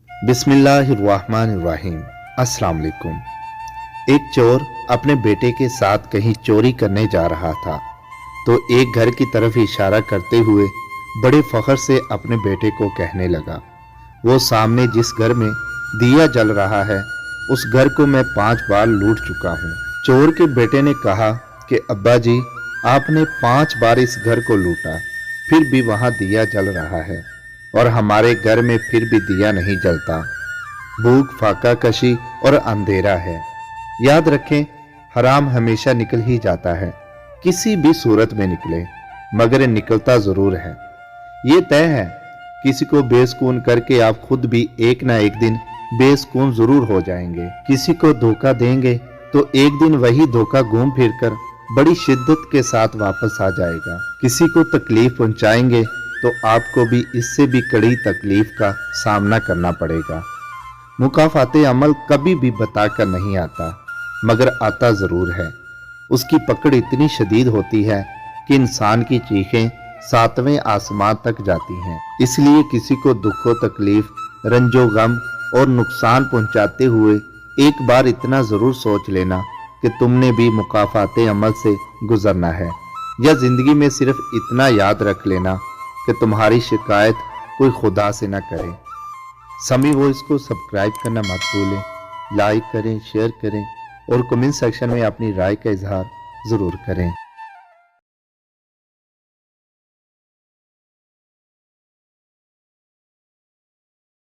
बिस्मिल्लाहिर्रहमानिर्रहीम। अस्सलाम वालेकुम। एक चोर अपने बेटे के साथ कहीं चोरी करने जा रहा था तो एक घर की तरफ इशारा करते हुए बड़े फख्र से अपने बेटे को कहने लगा, वो सामने जिस घर में दिया जल रहा है उस घर को मैं 5 बार लूट चुका हूँ। चोर के बेटे ने कहा कि अब्बा जी, आपने 5 बार इस घर को लूटा, फिर भी वहां दिया जल रहा है और हमारे घर में फिर भी दिया नहीं जलता। भूख, फाका कशी और अंधेरा है। याद रखें, हराम हमेशा निकल ही जाता है, किसी भी सूरत में निकले, मगर निकलता जरूर है। ये तय है, किसी को बेसुकून करके आप खुद भी एक ना एक दिन बेसुकून जरूर हो जाएंगे। किसी को धोखा देंगे तो एक दिन वही धोखा घूम फिर कर बड़ी शिद्दत के साथ वापस आ जाएगा। किसी को तकलीफ पहुंचाएंगे तो आपको भी इससे भी कड़ी तकलीफ का सामना करना पड़ेगा। मुकाफाते अमल कभी भी बताकर नहीं आता, मगर आता जरूर है। उसकी पकड़ इतनी शदीद होती है कि इंसान की चीखें 7वें आसमान तक जाती हैं। इसलिए किसी को दुखो तकलीफ, रंजो गम और नुकसान पहुंचाते हुए एक बार इतना जरूर सोच लेना कि तुमने भी मुकाफाते अमल से गुजरना है, या जिंदगी में सिर्फ इतना याद रख लेना कि तुम्हारी शिकायत कोई खुदा से ना करे। समी वॉइस को सब्सक्राइब करना मत भूलें, लाइक करें, शेयर करें और कमेंट सेक्शन में अपनी राय का इजहार जरूर करें।